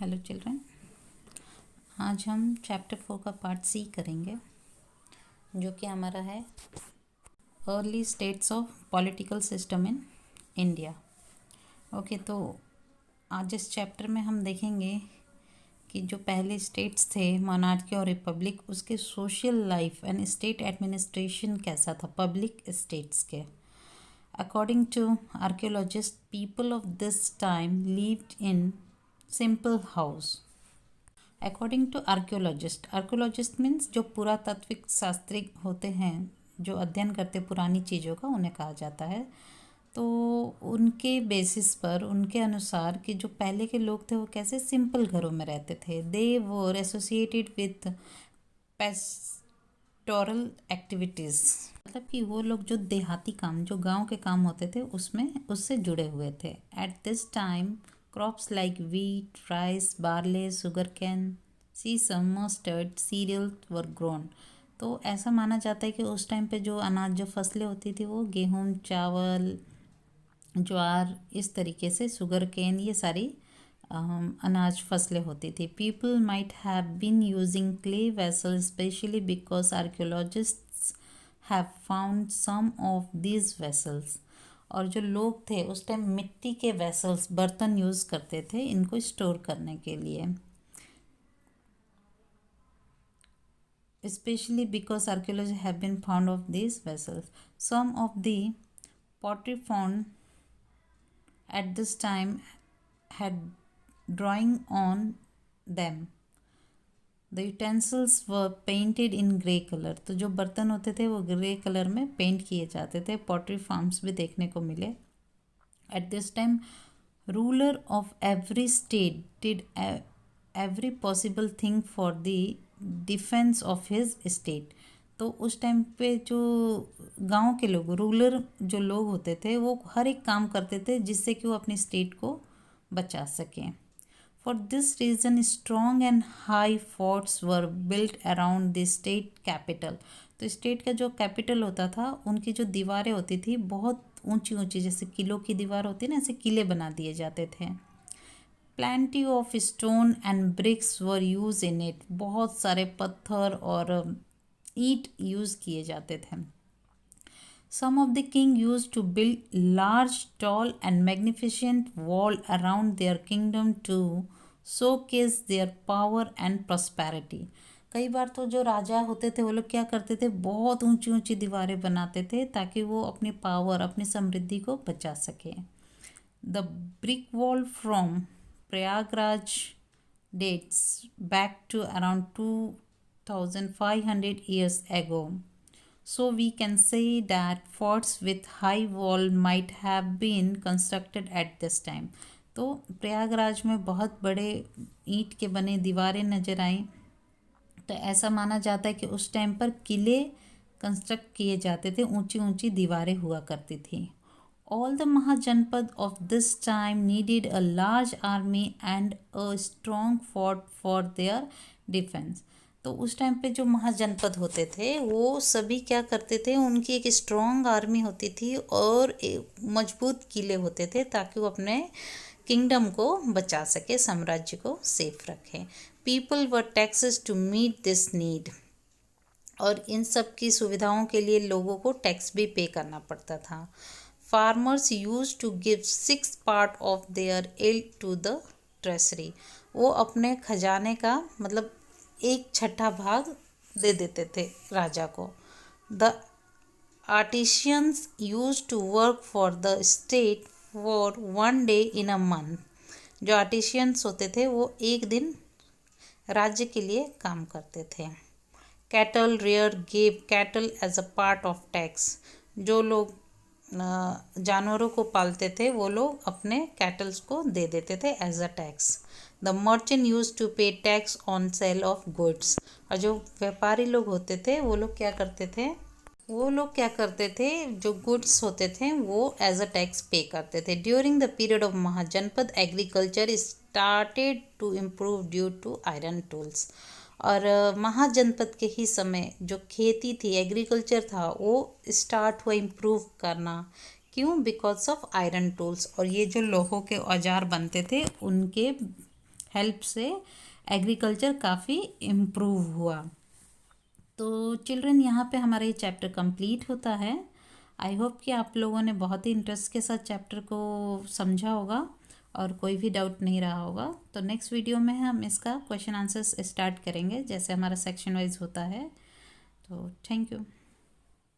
Hello children, आज हम chapter 4 का पार्ट सी करेंगे जो कि हमारा है early states of political system in India. Okay, तो आज इस चैप्टर में हम देखेंगे कि जो पहले स्टेट्स थे मोनार्की और रिपब्लिक, उसके social life and state administration कैसा था पब्लिक स्टेट्स के। According to archaeologist, people of this time lived in simple house. According to archaeologist means जो पुरातात्विक शास्त्री होते हैं, जो अध्ययन करते पुरानी चीज़ों का, उन्हें कहा जाता है। तो उनके बेसिस पर, उनके अनुसार कि जो पहले के लोग थे वो कैसे सिंपल घरों में रहते थे। They were associated with pastoral activities, मतलब कि वो लोग जो देहाती काम, जो गांव के काम होते थे, उससे जुड़े हुए थे। At this time crops like wheat, rice, barley, sugarcane, sesame, mustard, cereals were grown। तो ऐसा माना जाता है कि उस टाइम पे जो अनाज, जो फसलें होती थी, वो गेहूँ, चावल, ज्वार, इस तरीके से शुगर केन, ये सारी अनाज फसलें होती थी। People might have been using clay vessel specially because archaeologists have found some of these vessels. और जो लोग थे उस टाइम मिट्टी के वेसल्स, बर्तन यूज़ करते थे इनको स्टोर करने के लिए। Specially because archaeology have been found of this vessels. Some of the pottery found at this time had drawing on them। The utensils were painted in grey color। तो जो बर्तन होते थे वो ग्रे कलर में पेंट किए जाते थे। पॉटरी फार्म्स भी देखने को मिले। At this time ruler of every state did every possible thing for the defence of his state. तो उस टाइम पे जो गांव के लोग, रूलर जो लोग होते थे, वो हर एक काम करते थे जिससे कि वो अपनी स्टेट को बचा सकें। For this reason, strong and high forts were built around the state capital। तो स्टेट का जो कैपिटल होता था, उनकी जो दीवारें होती थी बहुत ऊंची ऊंची, जैसे किलों की दीवार होती है ना, ऐसे किले बना दिए जाते थे। Plenty of stone and bricks were used in it। बहुत सारे पत्थर और ईंट यूज़ किए जाते थे। Some of the king used to build large, tall and magnificent wall around their kingdom to showcase their power and prosperity। कई बार तो जो राजा होते थे वो लोग क्या करते थे, बहुत ऊंची ऊंची दीवारें बनाते थे ताकि वो अपनी पावर, अपनी समृद्धि को बचा सके। The brick wall from Prayagraj dates back to around 2500 years ago। So we can say that forts with high wall might have been constructed at this time। तो प्रयागराज में बहुत बड़े ईंट के बने दीवारें नज़र आईं, तो ऐसा माना जाता है कि उस टाइम पर किले कंस्ट्रक्ट किए जाते थे, ऊंची ऊंची दीवारें हुआ करती थी। All the महाजनपद of this time needed a large army and a strong fort for their defense। तो उस टाइम पे जो महाजनपद होते थे वो सभी क्या करते थे, उनकी एक स्ट्रॉन्ग आर्मी होती थी और मजबूत किले होते थे ताकि वो अपने किंगडम को बचा सके, साम्राज्य को सेफ रखे। People were taxes to meet this need. और इन सब की सुविधाओं के लिए लोगों को टैक्स भी पे करना पड़ता था। Farmers use to give 6 part of their yield to the treasury. वो अपने खजाने का मतलब 1/6 भाग दे देते थे राजा को। The artisans use to work for the state for 1 day in a month. जो आर्टिशियंस होते थे वो एक दिन राज्य के लिए काम करते थे। Cattle rear gave cattle as a part of tax. जो लोग जानवरों को पालते थे वो लोग अपने कैटल्स को दे देते थे as a tax. The merchant used to pay tax on sale of goods. और जो व्यापारी लोग होते थे वो लोग क्या करते थे, जो गुड्स होते थे वो एज अ टैक्स पे करते थे। During the period of Mahajanapada agriculture started to improve due to iron tools. और महाजनपद के ही समय जो खेती थी, एग्रीकल्चर था, वो स्टार्ट हुआ इम्प्रूव करना। क्यों? Because of iron tools. और ये जो लोहों के औजार बनते थे उनके हेल्प से एग्रीकल्चर काफ़ी इम्प्रूव हुआ। तो चिल्ड्रन यहाँ पे हमारा ये चैप्टर कंप्लीट होता है। आई होप कि आप लोगों ने बहुत ही इंटरेस्ट के साथ चैप्टर को समझा होगा और कोई भी डाउट नहीं रहा होगा। तो नेक्स्ट वीडियो में हम इसका क्वेश्चन आंसर्स स्टार्ट करेंगे जैसे हमारा सेक्शन वाइज होता है। तो थैंक यू।